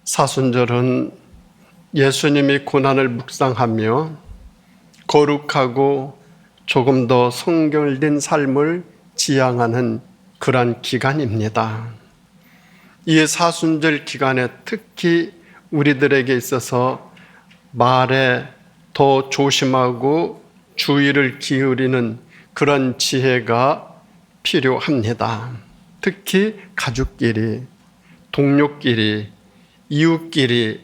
사순절은 예수님이 고난을 묵상하며 거룩하고 조금 더 성결된 삶을 지향하는 그러한 기간입니다. 이 사순절 기간에 특히 우리들에게 있어서 말에 더 조심하고 주의를 기울이는 그런 지혜가 필요합니다. 특히 가족끼리, 동료끼리, 이웃끼리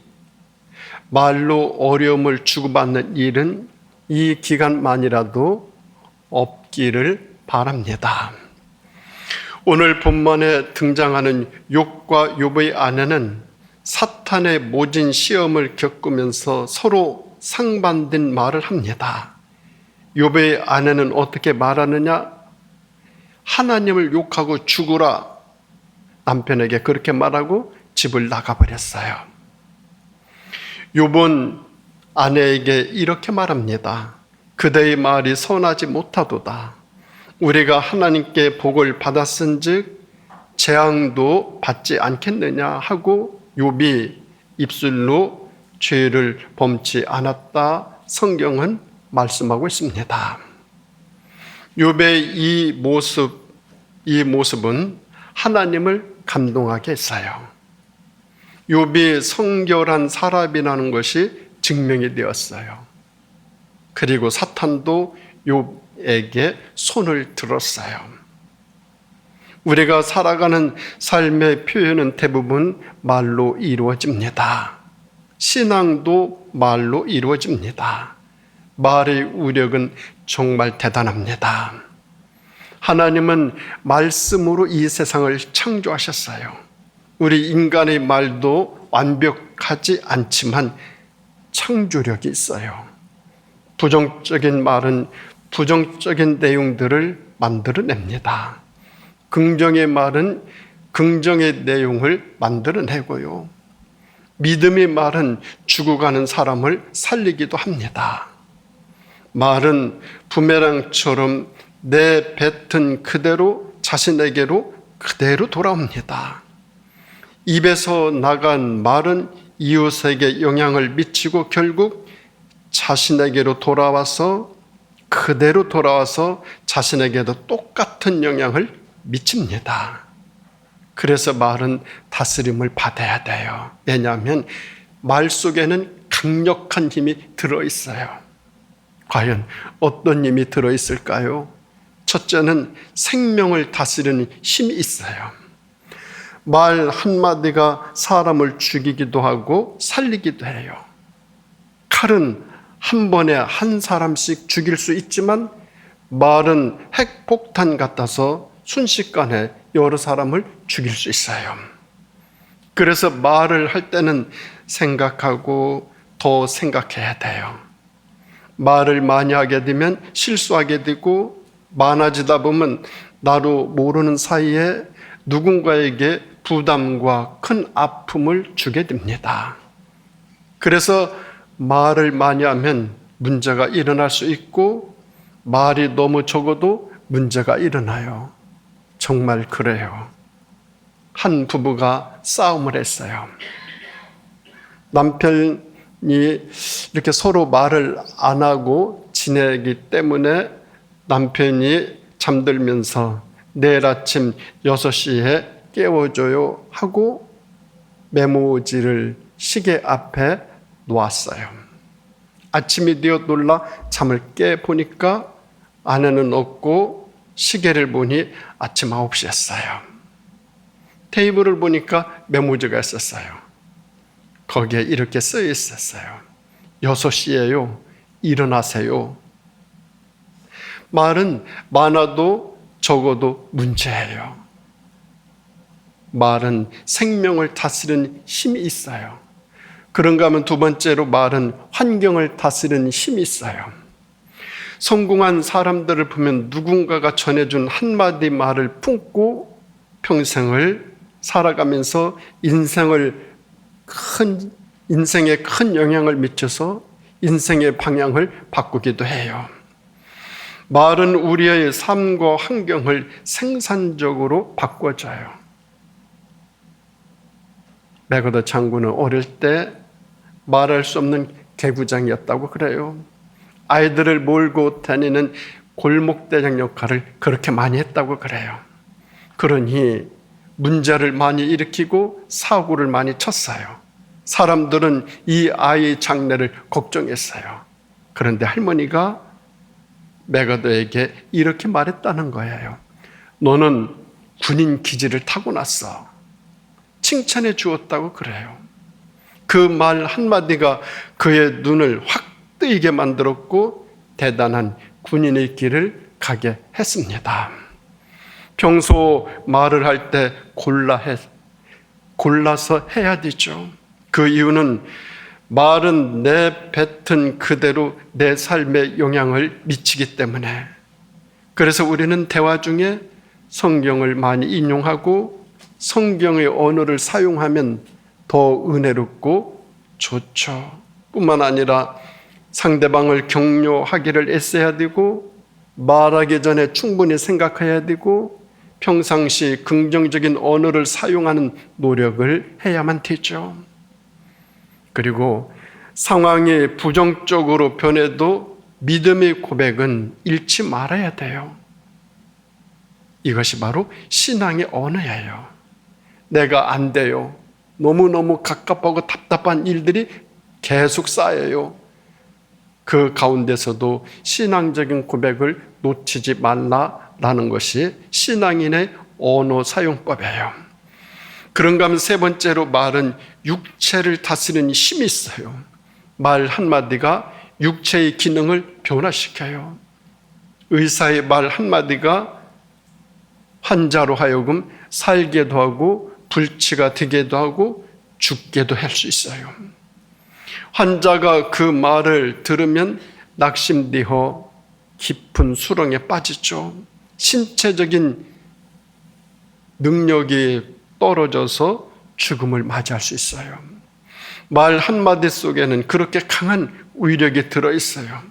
말로 어려움을 주고받는 일은 이 기간만이라도 없기를 바랍니다. 오늘 본문에 등장하는 욥과 욥의 아내는 사탄의 모진 시험을 겪으면서 서로 상반된 말을 합니다. 욥의 아내는 어떻게 말하느냐? 하나님을 욕하고 죽으라. 남편에게 그렇게 말하고 집을 나가버렸어요. 욥은 아내에게 이렇게 말합니다. 그대의 말이 선하지 못하도다. 우리가 하나님께 복을 받았은즉 재앙도 받지 않겠느냐 하고 욥이 입술로 죄를 범치 않았다 성경은 말씀하고 있습니다. 욥의 이 모습은 하나님을 감동하게 했어요. 욥이 성결한 사람이라는 것이 증명이 되었어요. 그리고 사탄도 욥에게 손을 들었어요. 우리가 살아가는 삶의 표현은 대부분 말로 이루어집니다. 신앙도 말로 이루어집니다. 말의 위력은 정말 대단합니다. 하나님은 말씀으로 이 세상을 창조하셨어요. 우리 인간의 말도 완벽하지 않지만 창조력이 있어요. 부정적인 말은 부정적인 내용들을 만들어냅니다. 긍정의 말은 긍정의 내용을 만들어내고요. 믿음의 말은 죽어가는 사람을 살리기도 합니다. 말은 부메랑처럼 내뱉은 그대로 자신에게로 그대로 돌아옵니다. 입에서 나간 말은 이웃에게 영향을 미치고 결국 자신에게로 돌아와서 그대로 돌아와서 자신에게도 똑같은 영향을 미칩니다. 그래서 말은 다스림을 받아야 돼요. 왜냐하면 말 속에는 강력한 힘이 들어있어요. 과연 어떤 힘이 들어있을까요? 첫째는 생명을 다스리는 힘이 있어요. 말 한마디가 사람을 죽이기도 하고 살리기도 해요. 칼은 한 번에 한 사람씩 죽일 수 있지만 말은 핵폭탄 같아서 순식간에 여러 사람을 죽일 수 있어요. 그래서 말을 할 때는 생각하고 더 생각해야 돼요. 말을 많이 하게 되면 실수하게 되고 많아지다 보면 나도 모르는 사이에 누군가에게 부담과 큰 아픔을 주게 됩니다. 그래서 말을 많이 하면 문제가 일어날 수 있고 말이 너무 적어도 문제가 일어나요. 정말 그래요. 한 부부가 싸움을 했어요. 남편이 이렇게 서로 말을 안 하고 지내기 때문에 남편이 잠들면서 내일 아침 6시에 깨워줘요 하고 메모지를 시계 앞에 놓았어요. 아침이 되어 놀라 잠을 깨 보니까 아내는 없고 시계를 보니 아침 9시였어요. 테이블을 보니까 메모지가 있었어요. 거기에 이렇게 쓰여 있었어요. 6시에요. 일어나세요. 말은 많아도 적어도 문제예요. 말은 생명을 다스리는 힘이 있어요. 그런가 하면 두 번째로 말은 환경을 다스리는 힘이 있어요. 성공한 사람들을 보면 누군가가 전해준 한마디 말을 품고 평생을 살아가면서 인생에 큰 영향을 미쳐서 인생의 방향을 바꾸기도 해요. 말은 우리의 삶과 환경을 생산적으로 바꿔줘요. 메가더 장군은 어릴 때 말할 수 없는 개구장이었다고 그래요. 아이들을 몰고 다니는 골목대장 역할을 그렇게 많이 했다고 그래요. 그러니 문제를 많이 일으키고 사고를 많이 쳤어요. 사람들은 이 아이의 장래를 걱정했어요. 그런데 할머니가 메가더에게 이렇게 말했다는 거예요. 너는 군인 기질을 타고났어. 칭찬해 주었다고 그래요. 그 말 한마디가 그의 눈을 확 뜨이게 만들었고 대단한 군인의 길을 가게 했습니다. 평소 말을 할 때 골라서 해야 되죠. 그 이유는 말은 내뱉은 그대로 내 삶에 영향을 미치기 때문에. 그래서 우리는 대화 중에 성경을 많이 인용하고 성경의 언어를 사용하면 더 은혜롭고 좋죠. 뿐만 아니라 상대방을 격려하기를 애써야 되고 말하기 전에 충분히 생각해야 되고 평상시 긍정적인 언어를 사용하는 노력을 해야만 되죠. 그리고 상황이 부정적으로 변해도 믿음의 고백은 잃지 말아야 돼요. 이것이 바로 신앙의 언어예요. 내가 안 돼요. 너무너무 갑갑하고 답답한 일들이 계속 쌓여요. 그 가운데서도 신앙적인 고백을 놓치지 말라라는 것이 신앙인의 언어 사용법이에요. 그런가 하면 세 번째로 말은 육체를 다스리는 힘이 있어요. 말 한마디가 육체의 기능을 변화시켜요. 의사의 말 한마디가 환자로 하여금 살게도 하고 불치가 되게도 하고 죽게도 할 수 있어요. 환자가 그 말을 들으면 낙심되어 깊은 수렁에 빠지죠. 신체적인 능력이 떨어져서 죽음을 맞이할 수 있어요. 말 한마디 속에는 그렇게 강한 위력이 들어있어요.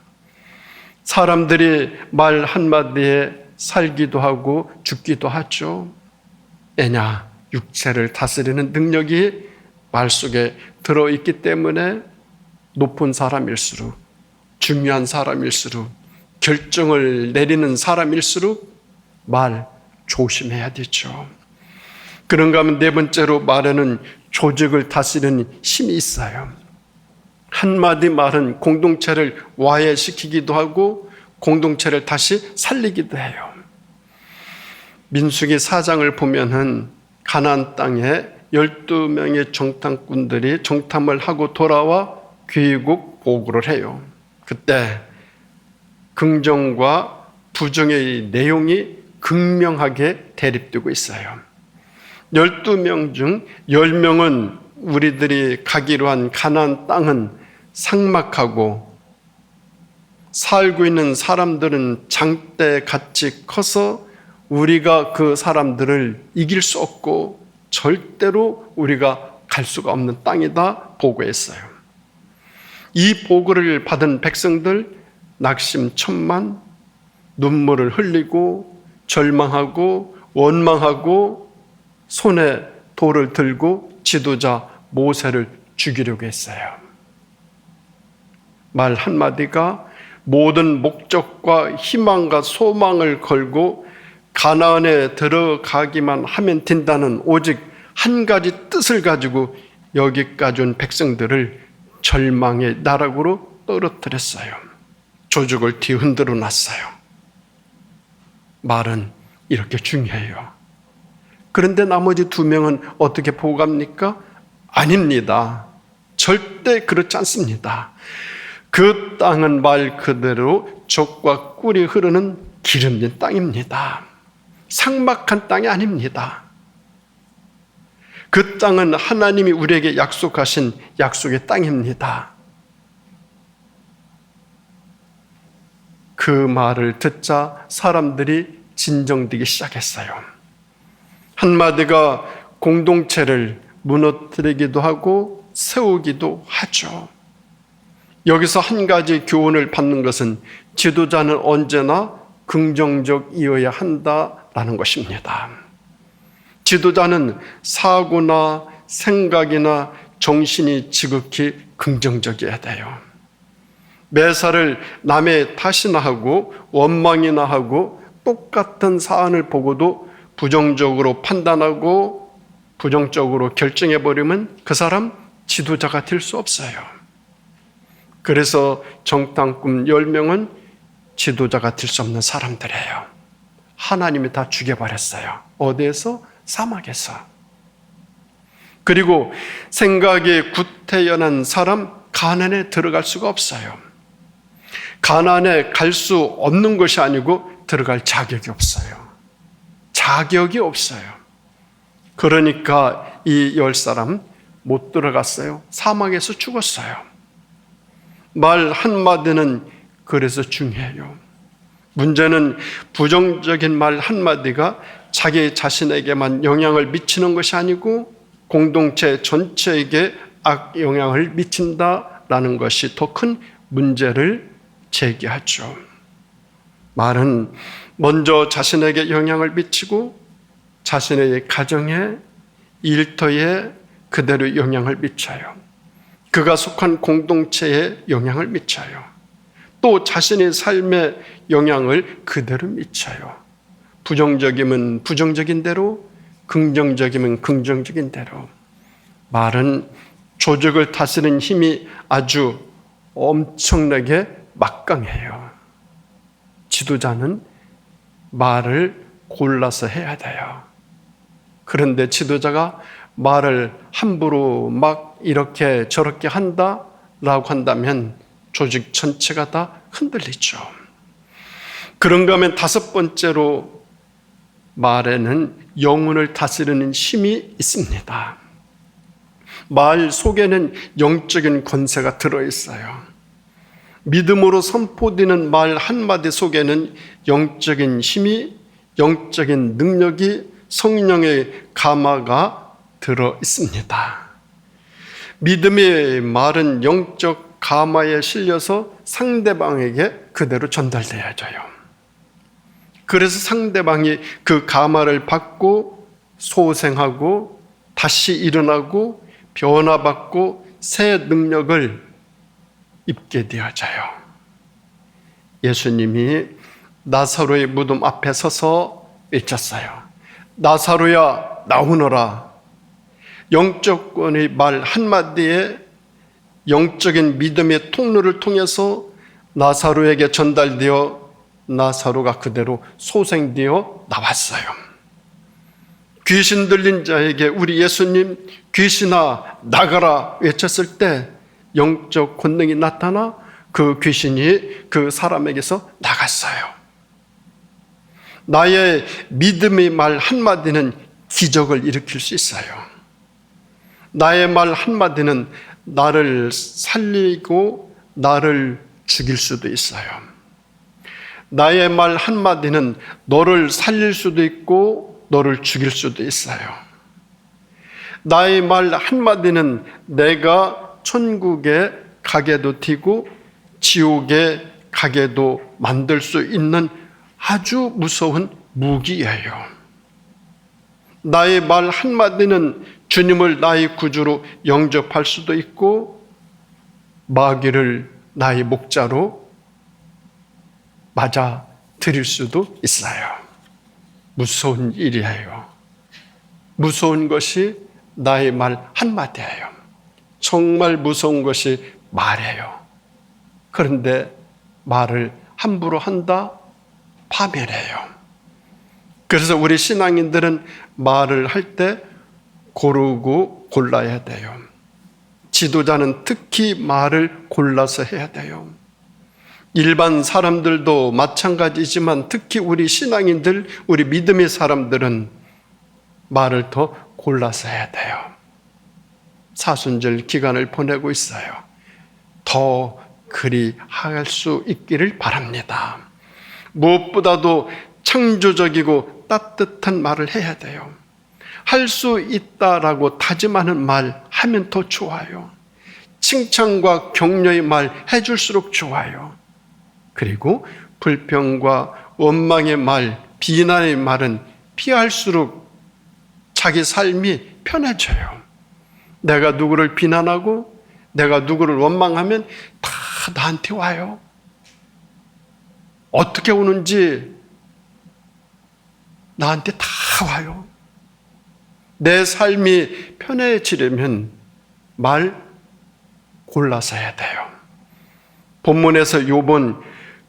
사람들이 말 한마디에 살기도 하고 죽기도 하죠. 왜냐? 육체를 다스리는 능력이 말 속에 들어있기 때문에 높은 사람일수록, 중요한 사람일수록, 결정을 내리는 사람일수록 말 조심해야 되죠. 그런가 하면 네 번째로 말에는 조직을 다스리는 힘이 있어요. 한마디 말은 공동체를 와해시키기도 하고 공동체를 다시 살리기도 해요. 민수기 4장을 보면은 가나안 땅에 12명의 정탐꾼들이 정탐을 하고 돌아와 귀국 보고를 해요. 그때 긍정과 부정의 내용이 극명하게 대립되고 있어요. 12명 중 10명은 우리들이 가기로 한 가나안 땅은 삭막하고 살고 있는 사람들은 장대같이 커서 우리가 그 사람들을 이길 수 없고 절대로 우리가 갈 수가 없는 땅이다 보고했어요. 이 보고를 받은 백성들 낙심천만, 눈물을 흘리고 절망하고 원망하고 손에 돌을 들고 지도자 모세를 죽이려고 했어요. 말 한마디가 모든 목적과 희망과 소망을 걸고 가나안에 들어가기만 하면 된다는 오직 한 가지 뜻을 가지고 여기까지 온 백성들을 절망의 나락으로 떨어뜨렸어요. 조직을 뒤흔들어 놨어요. 말은 이렇게 중요해요. 그런데 나머지 2명은 어떻게 보고 갑니까? 아닙니다. 절대 그렇지 않습니다. 그 땅은 말 그대로 젖과 꿀이 흐르는 기름진 땅입니다. 삭막한 땅이 아닙니다. 그 땅은 하나님이 우리에게 약속하신 약속의 땅입니다. 그 말을 듣자 사람들이 진정되기 시작했어요. 한마디가 공동체를 무너뜨리기도 하고 세우기도 하죠. 여기서 한 가지 교훈을 받는 것은 지도자는 언제나 긍정적이어야 한다라는 것입니다. 지도자는 사고나 생각이나 정신이 지극히 긍정적이어야 돼요. 매사를 남의 탓이나 하고 원망이나 하고 똑같은 사안을 보고도 부정적으로 판단하고 부정적으로 결정해버리면 그 사람 지도자가 될 수 없어요. 그래서 정탐꾼 10명은 지도자가 될 수 없는 사람들이에요. 하나님이 다 죽여버렸어요. 어디에서? 사막에서. 그리고 생각이 구태연한 사람, 가나안에 들어갈 수가 없어요. 가나안에 갈 수 없는 것이 아니고 들어갈 자격이 없어요. 자격이 없어요. 그러니까 이 10사람 못 들어갔어요. 사막에서 죽었어요. 말 한마디는 그래서 중요해요. 문제는 부정적인 말 한마디가 자기 자신에게만 영향을 미치는 것이 아니고 공동체 전체에게 악영향을 미친다라는 것이 더 큰 문제를 제기하죠. 말은 먼저 자신에게 영향을 미치고 자신의 가정에, 일터에 그대로 영향을 미쳐요. 그가 속한 공동체에 영향을 미쳐요. 또 자신의 삶에 영향을 그대로 미쳐요. 부정적이면 부정적인 대로, 긍정적이면 긍정적인 대로. 말은 조직을 다스리는 힘이 아주 엄청나게 막강해요. 지도자는 말을 골라서 해야 돼요. 그런데 지도자가 말을 함부로 막 이렇게 저렇게 한다라고 한다면 조직 전체가 다 흔들리죠. 그런가 하면 5번째로 말에는 영혼을 다스리는 힘이 있습니다. 말 속에는 영적인 권세가 들어있어요. 믿음으로 선포되는 말 한마디 속에는 영적인 힘이, 영적인 능력이, 성령의 감화가 들어있습니다. 믿음의 말은 영적 감화에 실려서 상대방에게 그대로 전달되어져요. 그래서 상대방이 그 감화를 받고 소생하고 다시 일어나고 변화받고 새 능력을 입게 되어져요. 예수님이 나사로의 무덤 앞에 서서 외쳤어요. 나사로야 나오너라. 영적권의 말 한마디에 영적인 믿음의 통로를 통해서 나사로에게 전달되어 나사로가 그대로 소생되어 나왔어요. 귀신 들린 자에게 우리 예수님 귀신아 나가라 외쳤을 때 영적 권능이 나타나 그 귀신이 그 사람에게서 나갔어요. 나의 믿음의 말 한마디는 기적을 일으킬 수 있어요. 나의 말 한마디는 나를 살리고 나를 죽일 수도 있어요. 나의 말 한마디는 너를 살릴 수도 있고 너를 죽일 수도 있어요. 나의 말 한마디는 내가 천국에 가게도 튀고 지옥에 가게도 만들 수 있는 아주 무서운 무기예요. 나의 말 한마디는 주님을 나의 구주로 영접할 수도 있고 마귀를 나의 목자로 맞아 드릴 수도 있어요. 무서운 일이에요. 무서운 것이 나의 말 한마디예요. 정말 무서운 것이 말이에요. 그런데 말을 함부로 한다? 파멸해요. 그래서 우리 신앙인들은 말을 할 때 고르고 골라야 돼요. 지도자는 특히 말을 골라서 해야 돼요. 일반 사람들도 마찬가지지만 특히 우리 신앙인들, 우리 믿음의 사람들은 말을 더 골라서 해야 돼요. 사순절 기간을 보내고 있어요. 더 그리 할 수 있기를 바랍니다. 무엇보다도 창조적이고 따뜻한 말을 해야 돼요. 할 수 있다라고 다짐하는 말 하면 더 좋아요. 칭찬과 격려의 말 해줄수록 좋아요. 그리고 불평과 원망의 말, 비난의 말은 피할수록 자기 삶이 편해져요. 내가 누구를 비난하고 내가 누구를 원망하면 다 나한테 와요. 어떻게 오는지 나한테 다 와요. 내 삶이 편해지려면 말 골라서 해야 돼요. 본문에서 욥은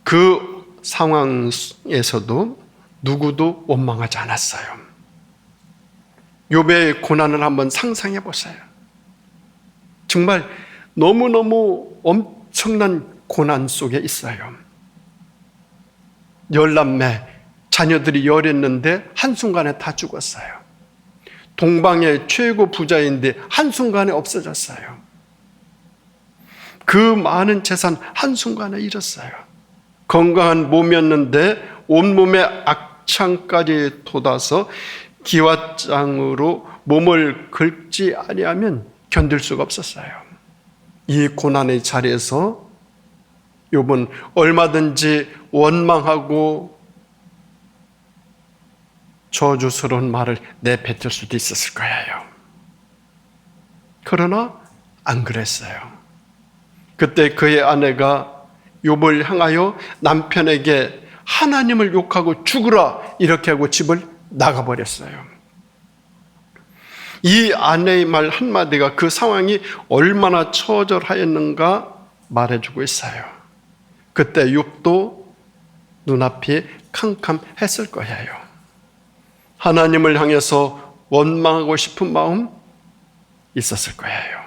그 상황에서도 누구도 원망하지 않았어요. 욥의 고난을 한번 상상해 보세요. 정말 너무너무 엄청난 고난 속에 있어요. 열남매 자녀들이 열했는데 한순간에 다 죽었어요. 동방의 최고 부자인데 한순간에 없어졌어요. 그 많은 재산 한순간에 잃었어요. 건강한 몸이었는데 온몸에 악창까지 돋아서 기왓장으로 몸을 긁지 아니하면 견딜 수가 없었어요. 이 고난의 자리에서 욥은 얼마든지 원망하고 저주스러운 말을 내뱉을 수도 있었을 거예요. 그러나 안 그랬어요. 그때 그의 아내가 욥을 향하여 남편에게 하나님을 욕하고 죽으라 이렇게 하고 집을 나가버렸어요. 이 아내의 말 한마디가 그 상황이 얼마나 처절하였는가 말해주고 있어요. 그때 욥도 눈앞이 캄캄했을 거예요. 하나님을 향해서 원망하고 싶은 마음 있었을 거예요.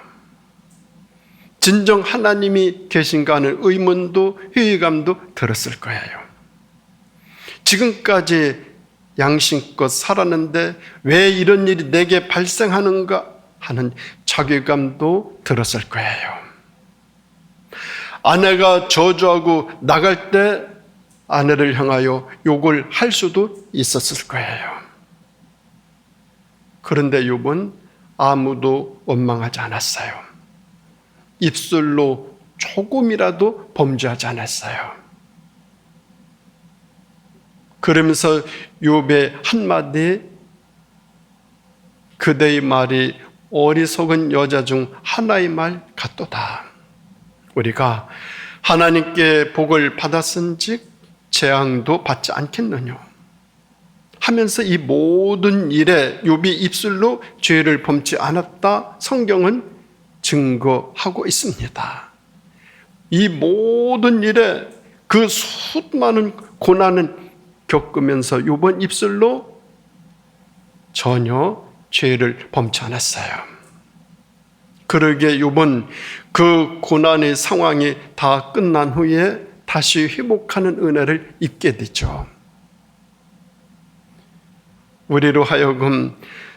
진정 하나님이 계신가 하는 의문도 회의감도 들었을 거예요. 지금까지 양심껏 살았는데 왜 이런 일이 내게 발생하는가 하는 자괴감도 들었을 거예요. 아내가 저주하고 나갈 때 아내를 향하여 욕을 할 수도 있었을 거예요. 그런데 욥은 아무도 원망하지 않았어요. 입술로 조금이라도 범죄하지 않았어요. 그러면서 욥의 한마디, 그대의 말이 어리석은 여자 중 하나의 말 같도다. 우리가 하나님께 복을 받았은즉 재앙도 받지 않겠느냐 하면서 이 모든 일에 욥이 입술로 죄를 범치 않았다 성경은 증거하고 있습니다. 이 모든 일에 그 수많은 고난은 겪으면서 욥은 입술로 전혀 죄를 범치 않았어요. 그러기에 욥은 그 고난의 상황이 다 끝난 후에 다시 회복하는 은혜를 입게 되죠. 우리로 하여금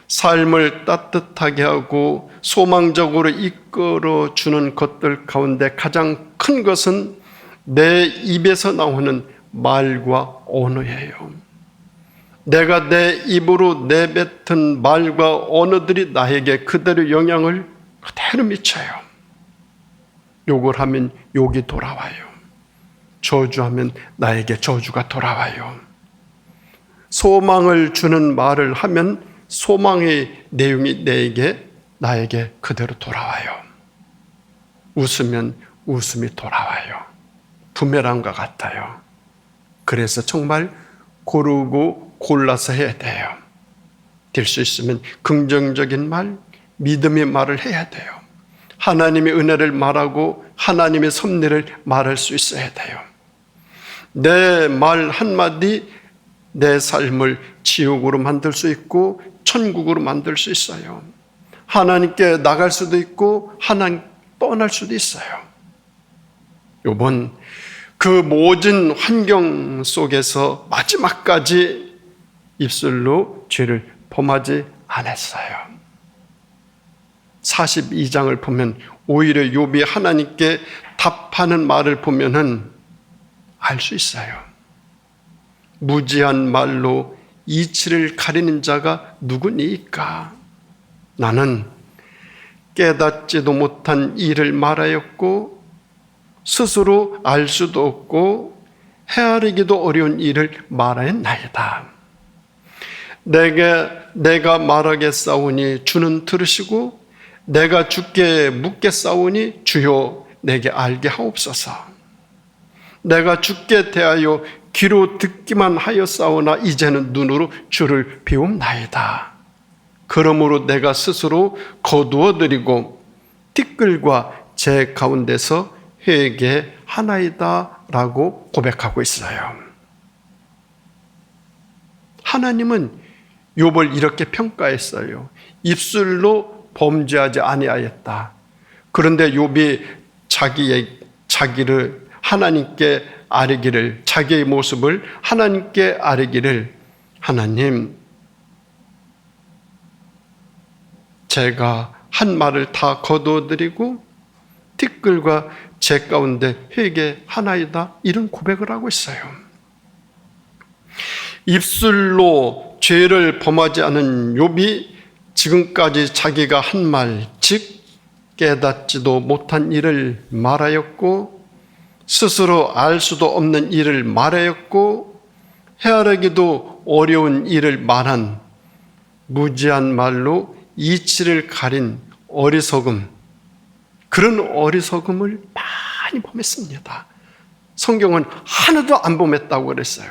삶을 따뜻하게 하고 소망적으로 이끌어 주는 것들 가운데 가장 큰 것은 내 입에서 나오는 말과 언어예요. 내가 내 입으로 내뱉은 말과 언어들이 나에게 그대로 영향을 그대로 미쳐요. 욕을 하면 욕이 돌아와요. 저주하면 나에게 저주가 돌아와요. 소망을 주는 말을 하면 소망의 내용이 나에게 그대로 돌아와요. 웃으면 웃음이 돌아와요. 부메랑과 같아요. 그래서 정말 고르고 골라서 해야 돼요. 될 수 있으면 긍정적인 말, 믿음의 말을 해야 돼요. 하나님의 은혜를 말하고 하나님의 섭리를 말할 수 있어야 돼요. 내 말 한마디 내 삶을 지옥으로 만들 수 있고 천국으로 만들 수 있어요. 하나님께 나갈 수도 있고 하나님 떠날 수도 있어요. 욥은 그 모든 환경 속에서 마지막까지 입술로 죄를 범하지 않았어요. 42장을 보면 오히려 욥이 하나님께 답하는 말을 보면은 알 수 있어요. 무지한 말로 이치를 가리는 자가 누구니까? 나는 깨닫지도 못한 일을 말하였고 스스로 알 수도 없고 헤아리기도 어려운 일을 말하였나이다. 내가 말하겠사오니 주는 들으시고 내가 주께 묻겠사오니 주여 내게 알게 하옵소서. 내가 주께 대하여 귀로 듣기만 하였사오나 이제는 눈으로 주를 비움나이다. 그러므로 내가 스스로 거두어드리고 티끌과 제 가운데서 회개하나이다 라고 고백하고 있어요. 하나님은 욥을 이렇게 평가했어요. 입술로 범죄하지 아니하였다. 그런데 욥이 자기를 하나님께 아뢰기를, 자기의 모습을 하나님께 아뢰기를, 하나님, 제가 한 말을 다 거두어드리고 티끌과 제 가운데 회개하나이다, 이런 고백을 하고 있어요. 입술로 죄를 범하지 않은 욥이 지금까지 자기가 한 말, 즉 깨닫지도 못한 일을 말하였고 스스로 알 수도 없는 일을 말하였고 헤아리기도 어려운 일을 말한 무지한 말로 이치를 가린 어리석음, 그런 어리석음을 많이 범했습니다. 성경은 하나도 안 범했다고 그랬어요.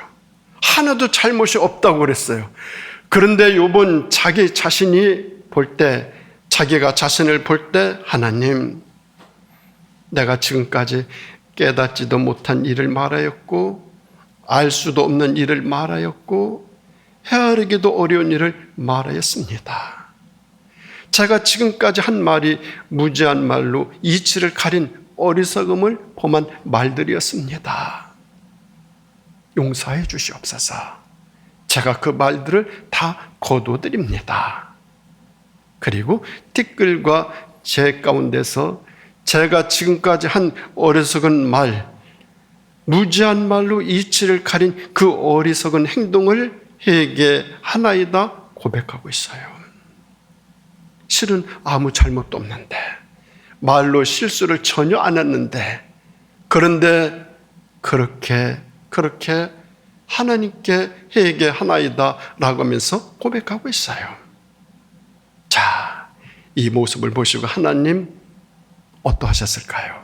하나도 잘못이 없다고 그랬어요. 그런데 욥은 자기 자신이 볼 때, 자기가 자신을 볼 때, 하나님, 내가 지금까지 깨닫지도 못한 일을 말하였고 알 수도 없는 일을 말하였고 헤아리기도 어려운 일을 말하였습니다. 제가 지금까지 한 말이 무지한 말로 이치를 가린 어리석음을 범한 말들이었습니다. 용서해 주시옵소서. 제가 그 말들을 다 거두어드립니다. 그리고 티끌과 제 가운데서 제가 지금까지 한 어리석은 말, 무지한 말로 이치를 가린 그 어리석은 행동을 회개하나이다 고백하고 있어요. 실은 아무 잘못도 없는데, 말로 실수를 전혀 안 했는데, 그런데 그렇게 하나님께 회개하나이다 라고 하면서 고백하고 있어요. 자, 이 모습을 보시고 하나님 어떠하셨을까요?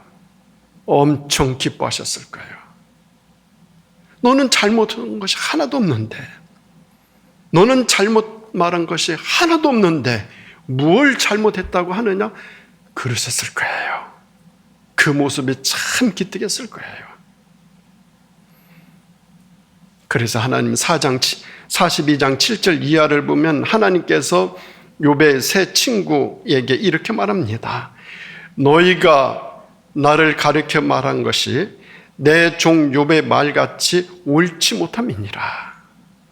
엄청 기뻐하셨을 거예요. 너는 잘못한 것이 하나도 없는데, 너는 잘못 말한 것이 하나도 없는데 뭘 잘못했다고 하느냐? 그러셨을 거예요. 그 모습이 참 기특했을 거예요. 그래서 하나님 42장 7절 이하를 보면 하나님께서 욥의 세 친구에게 이렇게 말합니다. 너희가 나를 가르쳐 말한 것이 내 종 욥의 말같이 옳지 못함이니라.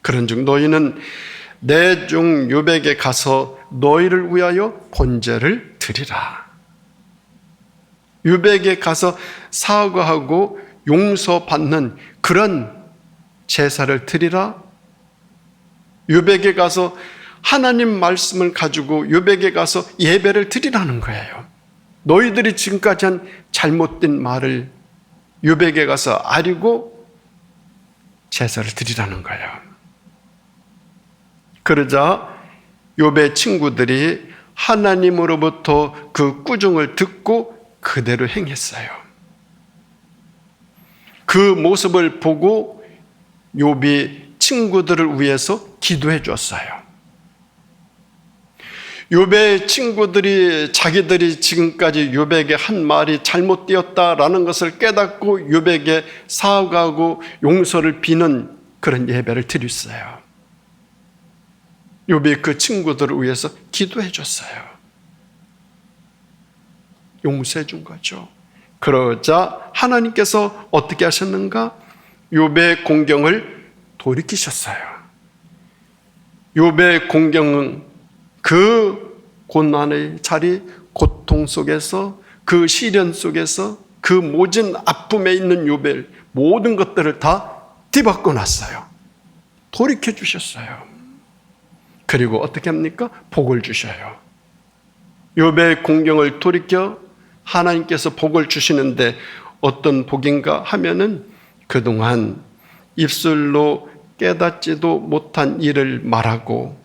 그런즉 너희는 내 종 욥에게 가서 너희를 위하여 번제를 드리라. 욥에게 가서 사과하고 용서받는 그런 제사를 드리라. 욥에게 가서 하나님 말씀을 가지고 욥에게 가서 예배를 드리라는 거예요. 너희들이 지금까지 한 잘못된 말을 욥에게 가서 아뢰고 제사를 드리라는 거예요. 그러자 욥의 친구들이 하나님으로부터 그 꾸중을 듣고 그대로 행했어요. 그 모습을 보고 욥이 친구들을 위해서 기도해 줬어요. 욥의 친구들이 자기들이 지금까지 욥에게 한 말이 잘못되었다라는 것을 깨닫고 욥에게 사과하고 용서를 비는 그런 예배를 드렸어요. 욥이 그 친구들을 위해서 기도해 줬어요. 용서해 준 거죠. 그러자 하나님께서 어떻게 하셨는가? 욥의 공경을 돌이키셨어요. 욥의 공경은 그 고난의 자리, 고통 속에서, 그 시련 속에서, 그 모진 아픔에 있는 욥의 모든 것들을 다 뒤바꿔 놨어요. 돌이켜 주셨어요. 그리고 어떻게 합니까? 복을 주셔요. 욥의 공경을 돌이켜 하나님께서 복을 주시는데 어떤 복인가 하면은 그동안 입술로 깨닫지도 못한 일을 말하고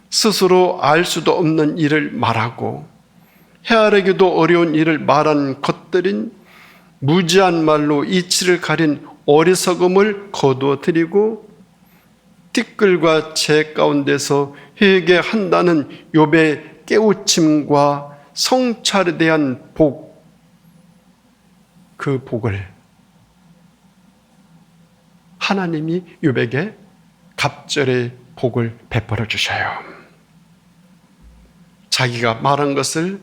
스스로 알 수도 없는 일을 말하고 헤아리기도 어려운 일을 말한 것들인 무지한 말로 이치를 가린 어리석음을 거두어 드리고 티끌과 재 가운데서 회개한다는 욥의 깨우침과 성찰에 대한 복, 그 복을 하나님이 욥에게 갑절의 복을 베풀어 주셔요. 자기가 말한 것을,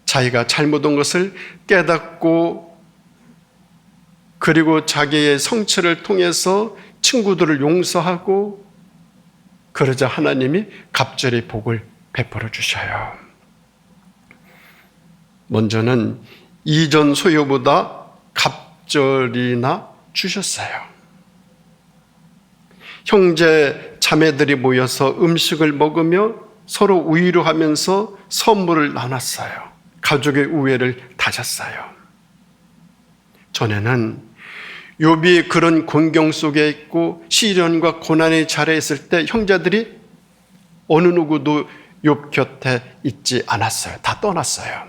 자기가 잘못한 것을 깨닫고, 그리고 자기의 성취를 통해서 친구들을 용서하고, 그러자 하나님이 갑절의 복을 베풀어 주셔요. 먼저는 이전 소요보다 갑절이나 주셨어요. 형제 자매들이 모여서 음식을 먹으며 서로 위로하면서 선물을 나눴어요. 가족의 우애를 다졌어요. 전에는 욥이 그런 곤경 속에 있고 시련과 고난의 자리에 있을 때 형제들이 어느 누구도 욥 곁에 있지 않았어요. 다 떠났어요.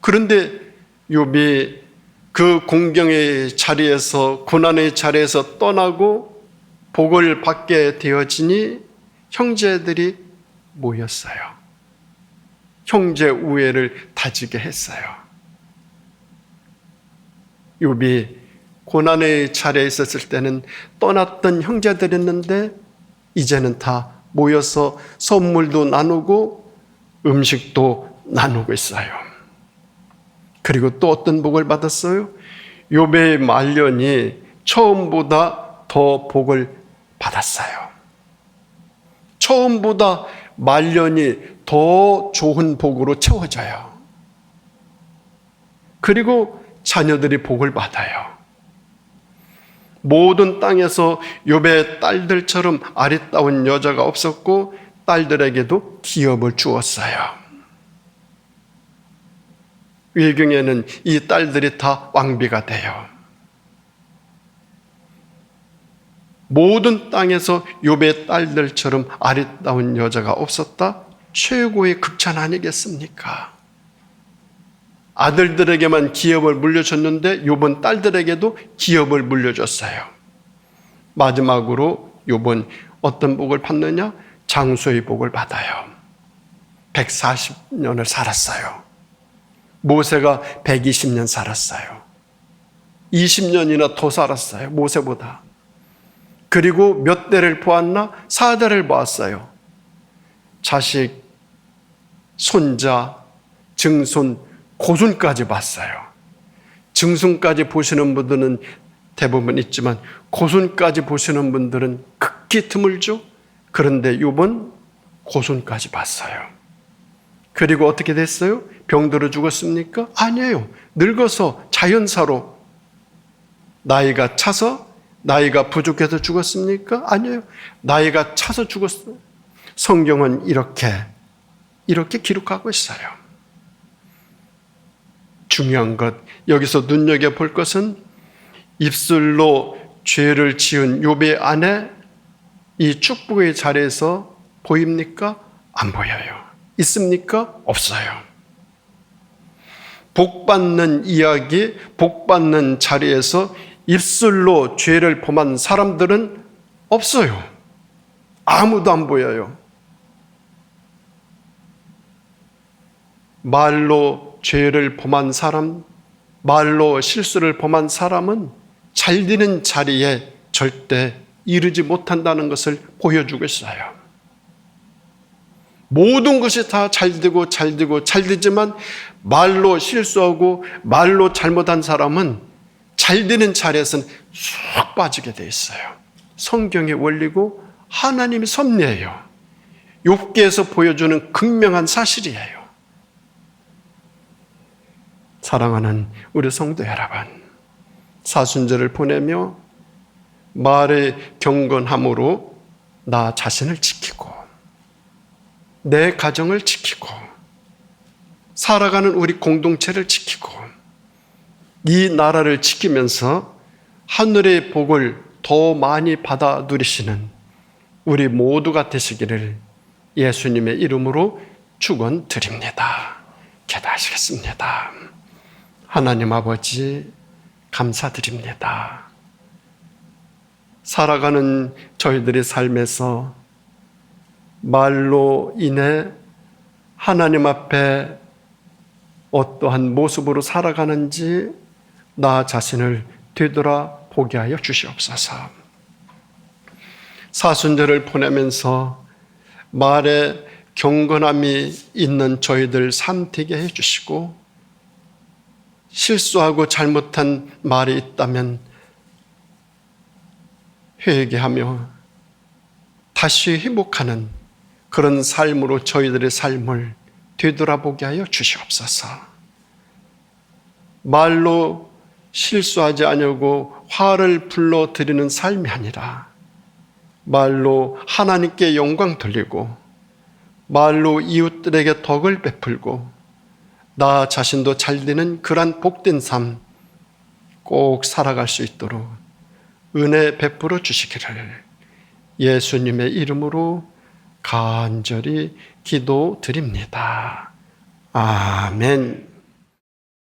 그런데 욥이 그 공경의 자리에서, 고난의 자리에서 떠나고 복을 받게 되어지니 형제들이 모였어요. 형제 우애를 다지게 했어요. 욥이 고난의 자리에 있었을 때는 떠났던 형제들이었는데 이제는 다 모여서 선물도 나누고 음식도 나누고 있어요. 그리고 또 어떤 복을 받았어요? 욥의 말년이 처음보다 더 복을 받았어요. 처음보다 말년이 더 좋은 복으로 채워져요. 그리고 자녀들이 복을 받아요. 모든 땅에서 욥의 딸들처럼 아리따운 여자가 없었고 딸들에게도 기업을 주었어요. 외경에는 이 딸들이 다 왕비가 돼요. 모든 땅에서 욥의 딸들처럼 아리따운 여자가 없었다? 최고의 극찬 아니겠습니까? 아들들에게만 기업을 물려줬는데 욥은 딸들에게도 기업을 물려줬어요. 마지막으로 욥은 어떤 복을 받느냐? 장수의 복을 받아요. 140년을 살았어요. 모세가 120년 살았어요. 20년이나 더 살았어요. 모세보다. 그리고 몇 대를 보았나? 4대를 보았어요. 자식, 손자, 증손, 고손까지 봤어요. 증손까지 보시는 분들은 대부분 있지만 고손까지 보시는 분들은 극히 드물죠. 그런데 욥은 고손까지 봤어요. 그리고 어떻게 됐어요? 병들어 죽었습니까? 아니에요. 늙어서 자연사로 나이가 차서, 나이가 부족해서 죽었습니까? 아니에요. 나이가 차서 죽었어요. 성경은 이렇게 기록하고 있어요. 중요한 것, 여기서 눈여겨볼 것은 입술로 죄를 지은 욥의 안에 이 축복의 자리에서 보입니까? 안 보여요. 있습니까? 없어요. 복받는 이야기, 복받는 자리에서 입술로 죄를 범한 사람들은 없어요. 아무도 안 보여요. 말로 죄를 범한 사람, 말로 실수를 범한 사람은 잘 되는 자리에 절대 이르지 못한다는 것을 보여주고 있어요. 모든 것이 다 잘 되지만 말로 실수하고 말로 잘못한 사람은 잘 되는 자리에서는 쑥 빠지게 돼 있어요. 성경의 원리고 하나님의 섭리예요. 욥기에서 보여주는 극명한 사실이에요. 사랑하는 우리 성도 여러분, 사순절을 보내며 말의 경건함으로 나 자신을 지키고 내 가정을 지키고 살아가는 우리 공동체를 지키고 이 나라를 지키면서 하늘의 복을 더 많이 받아 누리시는 우리 모두가 되시기를 예수님의 이름으로 축원드립니다. 기도하시겠습니다. 하나님 아버지, 감사드립니다. 살아가는 저희들의 삶에서 말로 인해 하나님 앞에 어떠한 모습으로 살아가는지 나 자신을 되돌아보게 하여 주시옵소서. 사순절을 보내면서 말에 경건함이 있는 저희들 삶 되게 해주시고, 실수하고 잘못한 말이 있다면 회개하며 다시 회복하는 그런 삶으로 저희들의 삶을 되돌아보게 하여 주시옵소서. 말로 실수하지 않으려고 화를 불러드리는 삶이 아니라 말로 하나님께 영광 돌리고 말로 이웃들에게 덕을 베풀고 나 자신도 잘 되는 그러한 복된 삶 꼭 살아갈 수 있도록 은혜 베풀어 주시기를 예수님의 이름으로 간절히 기도드립니다. 아멘.